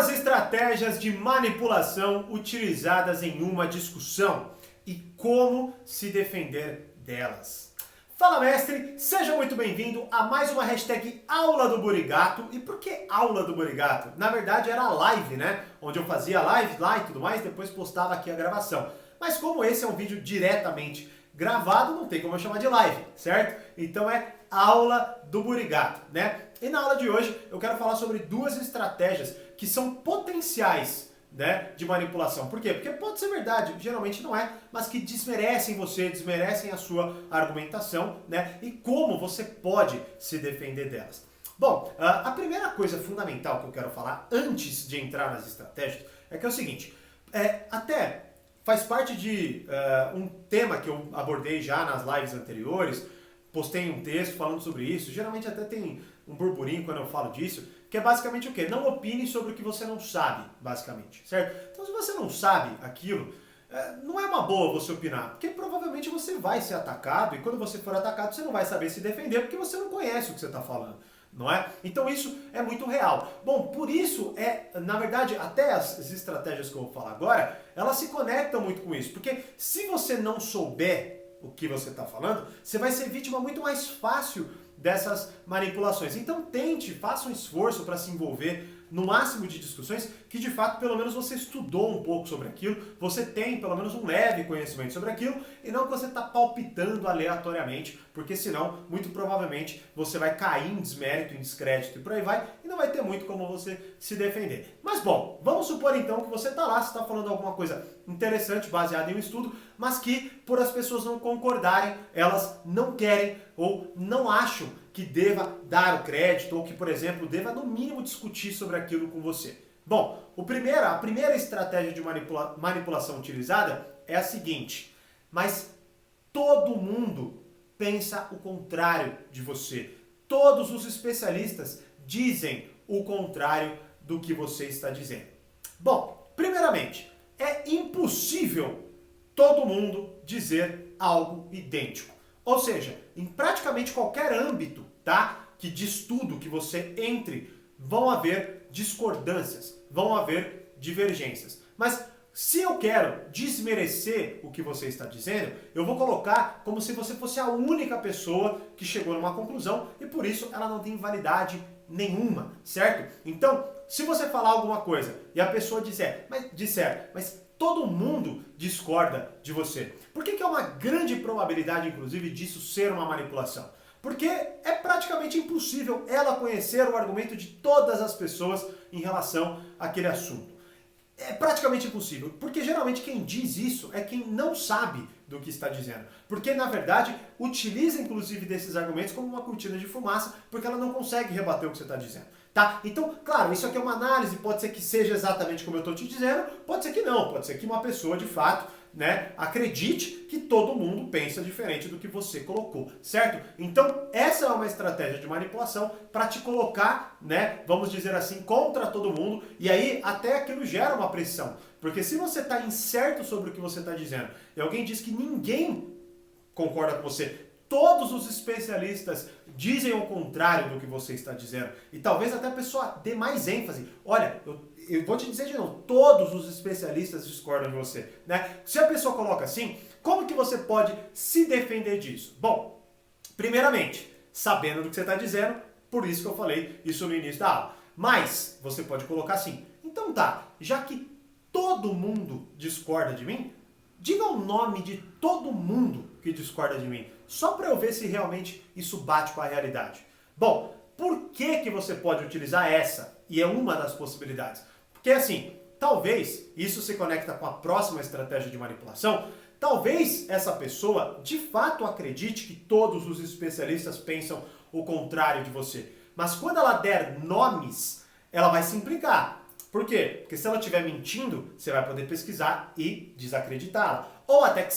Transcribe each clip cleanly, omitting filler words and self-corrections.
Duas estratégias de manipulação utilizadas em uma discussão e como se defender delas. Fala, mestre! Seja muito bem-vindo a mais uma hashtag Aula do Burigato. E por que Aula do Burigato? Na verdade era a live, né? Onde eu fazia live lá e tudo mais, depois postava aqui a gravação. Mas como esse é um vídeo diretamente gravado, não tem como eu chamar de live, certo? Então é Aula do Burigato, né? E na aula de hoje eu quero falar sobre duas estratégias que são potenciais, né, de manipulação. Por quê? Porque pode ser verdade, geralmente não é, mas que desmerecem você, desmerecem a sua argumentação, né, e como você pode se defender delas. Bom, a primeira coisa fundamental que eu quero falar antes de entrar nas estratégias é que é o seguinte, até faz parte de um tema que eu abordei já nas lives anteriores, postei um texto falando sobre isso, geralmente até tem um burburinho quando eu falo disso, que é basicamente o quê? Não opine sobre o que você não sabe, basicamente, certo? Então se você não sabe aquilo, não é uma boa você opinar, porque provavelmente você vai ser atacado, e quando você for atacado você não vai saber se defender, porque você não conhece o que você está falando, não é? Então isso é muito real. Bom, por isso na verdade, até as estratégias que eu vou falar agora, elas se conectam muito com isso, porque se você não souber o que você está falando, você vai ser vítima muito mais fácil dessas manipulações. Então tente, faça um esforço para se envolver no máximo de discussões que de fato pelo menos você estudou um pouco sobre aquilo, você tem pelo menos um leve conhecimento sobre aquilo e não que você está palpitando aleatoriamente, porque senão muito provavelmente você vai cair em desmérito, em descrédito e por aí vai e não vai ter muito como você se defender. Mas bom, vamos supor então que você está lá, você está falando alguma coisa interessante baseada em um estudo, mas que por as pessoas não concordarem, elas não querem ou não acham que deva dar o crédito ou que, por exemplo, deva no mínimo discutir sobre aquilo com você. Bom, a primeira estratégia de manipulação utilizada é a seguinte, mas todo mundo pensa o contrário de você. Todos os especialistas dizem o contrário do que você está dizendo. Bom, primeiramente, é impossível todo mundo dizer algo idêntico. Ou seja, em praticamente qualquer âmbito, tá, de estudo que você entre, vão haver discordâncias, vão haver divergências. Mas se eu quero desmerecer o que você está dizendo, eu vou colocar como se você fosse a única pessoa que chegou numa conclusão e por isso ela não tem validade nenhuma, certo? Então, se você falar alguma coisa e a pessoa disser, mas todo mundo discorda de você. Por que é uma grande probabilidade, inclusive, disso ser uma manipulação? Porque é praticamente impossível ela conhecer o argumento de todas as pessoas em relação àquele assunto. É praticamente impossível, porque geralmente quem diz isso é quem não sabe do que está dizendo. Porque, na verdade, utiliza inclusive desses argumentos como uma cortina de fumaça, porque ela não consegue rebater o que você está dizendo. Tá? Então, claro, isso aqui é uma análise, pode ser que seja exatamente como eu estou te dizendo, pode ser que não, pode ser que uma pessoa de fato, né, acredite que todo mundo pensa diferente do que você colocou, certo? Então, essa é uma estratégia de manipulação para te colocar, né, vamos dizer assim, contra todo mundo, e aí até aquilo gera uma pressão, porque se você está incerto sobre o que você está dizendo, e alguém diz que ninguém concorda com você, todos os especialistas dizem o contrário do que você está dizendo. E talvez até a pessoa dê mais ênfase. Olha, eu vou te dizer de novo, todos os especialistas discordam de você, né? Se a pessoa coloca assim, como que você pode se defender disso? Bom, primeiramente, sabendo do que você está dizendo, por isso que eu falei isso no início da aula. Mas você pode colocar assim, então tá, já que todo mundo discorda de mim, diga o nome de todo mundo que discorda de mim, só para eu ver se realmente isso bate com a realidade. Bom, por que você pode utilizar essa? E é uma das possibilidades. Porque assim, talvez, isso se conecta com a próxima estratégia de manipulação, talvez essa pessoa de fato acredite que todos os especialistas pensam o contrário de você. Mas quando ela der nomes, ela vai se implicar. Por quê? Porque se ela estiver mentindo, você vai poder pesquisar e desacreditá-la. Ou até que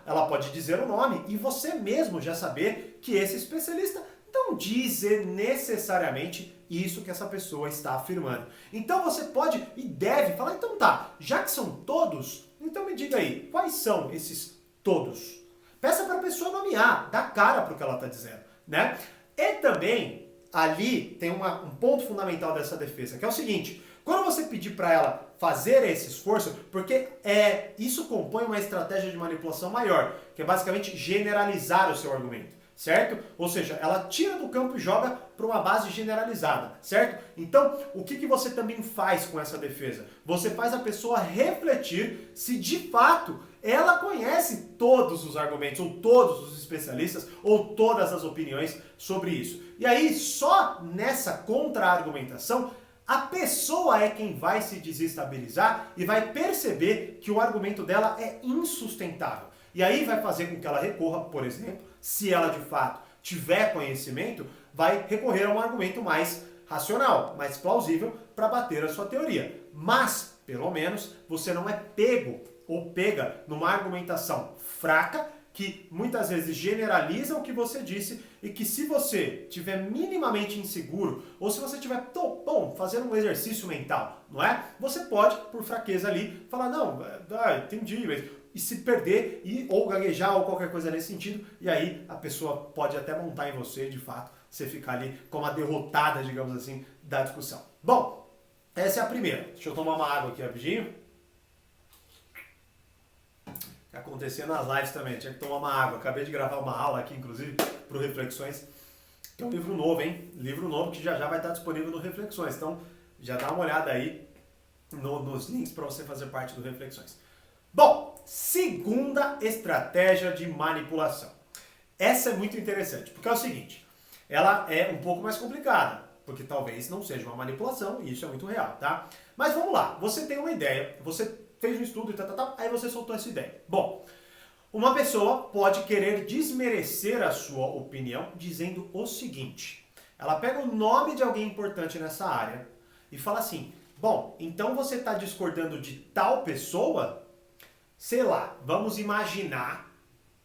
ela pode dizer o nome e você mesmo já saber que esse especialista não diz necessariamente isso que essa pessoa está afirmando. Então você pode e deve falar, então tá, já que são todos, então me diga aí, quais são esses todos? Peça para a pessoa nomear, dar cara para o que ela está dizendo, né? E também ali tem um ponto fundamental dessa defesa, que é o seguinte: quando você pedir para ela fazer esse esforço, porque isso compõe uma estratégia de manipulação maior, que é basicamente generalizar o seu argumento, certo? Ou seja, ela tira do campo e joga para uma base generalizada, certo? Então, o que você também faz com essa defesa? Você faz a pessoa refletir se de fato ela conhece todos os argumentos, ou todos os especialistas, ou todas as opiniões sobre isso. E aí, só nessa contra-argumentação, a pessoa é quem vai se desestabilizar e vai perceber que o argumento dela é insustentável. E aí vai fazer com que ela recorra, por exemplo, se ela de fato tiver conhecimento, vai recorrer a um argumento mais racional, mais plausível para bater a sua teoria. Mas, pelo menos, você não é pego ou pega numa argumentação fraca que muitas vezes generaliza o que você disse e que, se você tiver minimamente inseguro ou se você tiver fazendo um exercício mental, não é? Você pode, por fraqueza ali, falar, não, entendi, e se perder ou gaguejar ou qualquer coisa nesse sentido, e aí a pessoa pode até montar em você, de fato, você ficar ali como a derrotada, digamos assim, da discussão. Bom, essa é a primeira. Deixa eu tomar uma água aqui rapidinho. Acontecia nas lives também, tinha que tomar uma água. Acabei de gravar uma aula aqui, inclusive, para o Reflexões, que é um livro novo, hein? Livro novo que já vai estar disponível no Reflexões. Então, já dá uma olhada aí nos links para você fazer parte do Reflexões. Bom, segunda estratégia de manipulação. Essa é muito interessante, porque é o seguinte, ela é um pouco mais complicada, porque talvez não seja uma manipulação, e isso é muito real, tá? Mas vamos lá, você tem uma ideia, você fez um estudo e aí você soltou essa ideia. Bom, uma pessoa pode querer desmerecer a sua opinião dizendo o seguinte: ela pega o nome de alguém importante nessa área e fala assim, bom, então você está discordando de tal pessoa? Sei lá, vamos imaginar,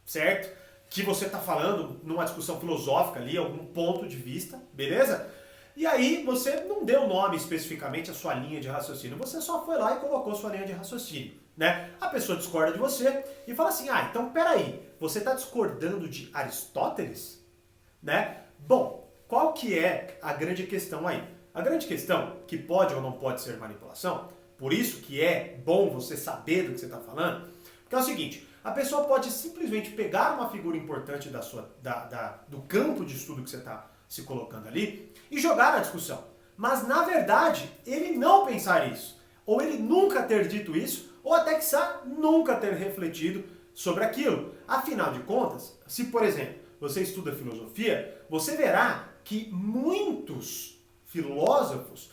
certo? Que você está falando numa discussão filosófica ali, algum ponto de vista, beleza? E aí você não deu nome especificamente à sua linha de raciocínio, você só foi lá e colocou sua linha de raciocínio, né? A pessoa discorda de você e fala assim, então peraí, você está discordando de Aristóteles? Né? Bom, qual que é a grande questão aí? A grande questão, que pode ou não pode ser manipulação, por isso que é bom você saber do que você está falando, porque é o seguinte, a pessoa pode simplesmente pegar uma figura importante do campo de estudo que você está se colocando ali e jogar na discussão. Mas, na verdade, ele não pensar isso, ou ele nunca ter dito isso, ou até quiçá nunca ter refletido sobre aquilo. Afinal de contas, se, por exemplo, você estuda filosofia, você verá que muitos filósofos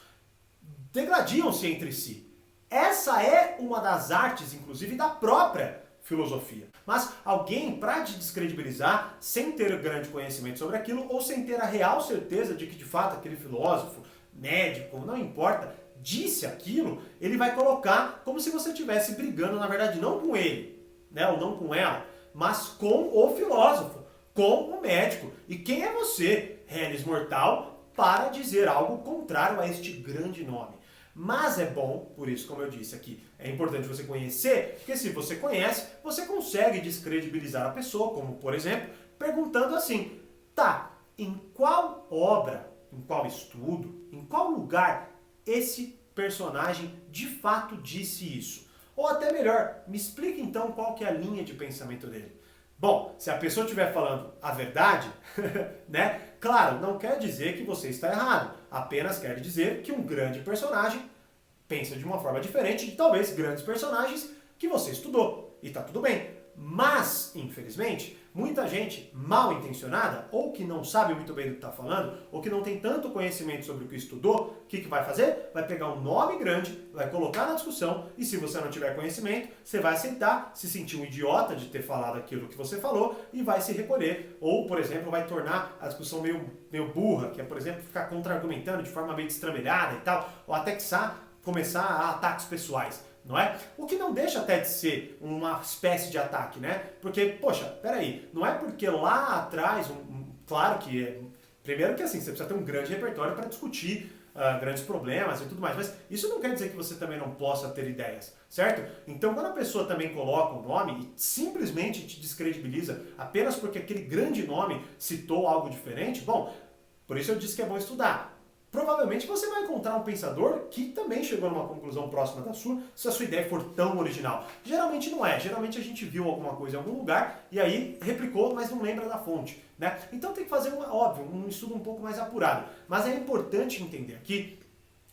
degradiam-se entre si. Essa é uma das artes, inclusive, da própria filosofia. Mas alguém, para te descredibilizar, sem ter grande conhecimento sobre aquilo, ou sem ter a real certeza de que, de fato, aquele filósofo, médico, não importa, disse aquilo, ele vai colocar como se você estivesse brigando, na verdade, não com ele, né, ou não com ela, mas com o filósofo, com o médico. E quem é você, reles mortal, para dizer algo contrário a este grande nome? Mas é bom, por isso, como eu disse aqui, é importante você conhecer, porque se você conhece, você consegue descredibilizar a pessoa, como, por exemplo, perguntando assim, em qual obra, em qual estudo, em qual lugar esse personagem de fato disse isso? Ou até melhor, me explica então qual que é a linha de pensamento dele. Bom, se a pessoa estiver falando a verdade, né? Claro, não quer dizer que você está errado. Apenas quer dizer que um grande personagem pensa de uma forma diferente de talvez grandes personagens que você estudou. E tá tudo bem. Mas, infelizmente, muita gente mal intencionada, ou que não sabe muito bem do que está falando, ou que não tem tanto conhecimento sobre o que estudou, o que vai fazer? Vai pegar um nome grande, vai colocar na discussão, e se você não tiver conhecimento, você vai aceitar, se sentir um idiota de ter falado aquilo que você falou, e vai se recolher. Ou, por exemplo, vai tornar a discussão meio burra, que é, por exemplo, ficar contra-argumentando de forma meio destramelhada e tal, ou até que começar a ataques pessoais. Não é? O que não deixa até de ser uma espécie de ataque, né? Porque, poxa, peraí, não é porque lá atrás, claro que primeiro que assim, você precisa ter um grande repertório para discutir grandes problemas e tudo mais, mas isso não quer dizer que você também não possa ter ideias, certo? Então, quando a pessoa também coloca um nome e simplesmente te descredibiliza apenas porque aquele grande nome citou algo diferente, bom, Por isso eu disse que é bom estudar. Provavelmente você vai encontrar um pensador que também chegou numa conclusão próxima da sua, se a sua ideia for tão original. Geralmente não é. Geralmente a gente viu alguma coisa em algum lugar e aí replicou, mas não lembra da fonte, né? Então tem que fazer, um estudo um pouco mais apurado. Mas é importante entender aqui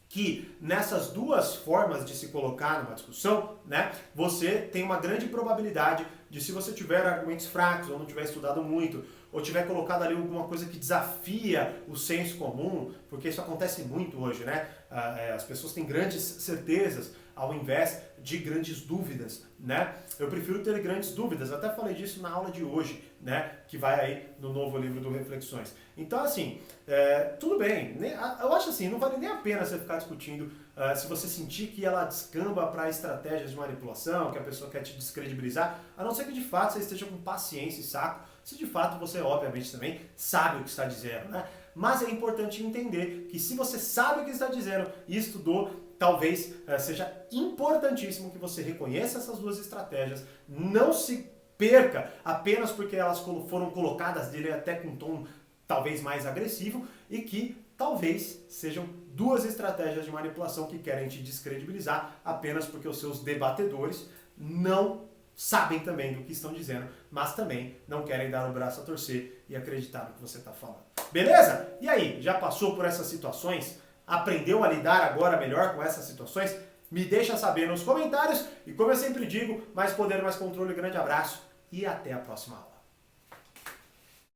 que nessas duas formas de se colocar numa discussão, né, você tem uma grande probabilidade de, se você tiver argumentos fracos, ou não tiver estudado muito, ou tiver colocado ali alguma coisa que desafia o senso comum, porque isso acontece muito hoje, né? As pessoas têm grandes certezas ao invés de grandes dúvidas, né? Eu prefiro ter grandes dúvidas, até falei disso na aula de hoje, né? Que vai aí no novo livro do Reflexões. Então, assim, tudo bem, eu acho assim, não vale nem a pena você ficar discutindo se você sentir que ela descamba para estratégias de manipulação, que a pessoa quer te descredibilizar, a não ser que de fato você esteja com paciência e saco, se de fato você, obviamente, também sabe o que está dizendo, né? Mas é importante entender que se você sabe o que está dizendo e estudou, talvez seja importantíssimo que você reconheça essas duas estratégias, não se perca apenas porque elas foram colocadas dele até com um tom talvez mais agressivo e que talvez sejam duas estratégias de manipulação que querem te descredibilizar apenas porque os seus debatedores não sabem também do que estão dizendo, mas também não querem dar o braço a torcer e acreditar no que você está falando. Beleza? E aí, já passou por essas situações? Aprendeu a lidar agora melhor com essas situações? Me deixa saber nos comentários e, como eu sempre digo, mais poder, mais controle, grande abraço e até a próxima aula.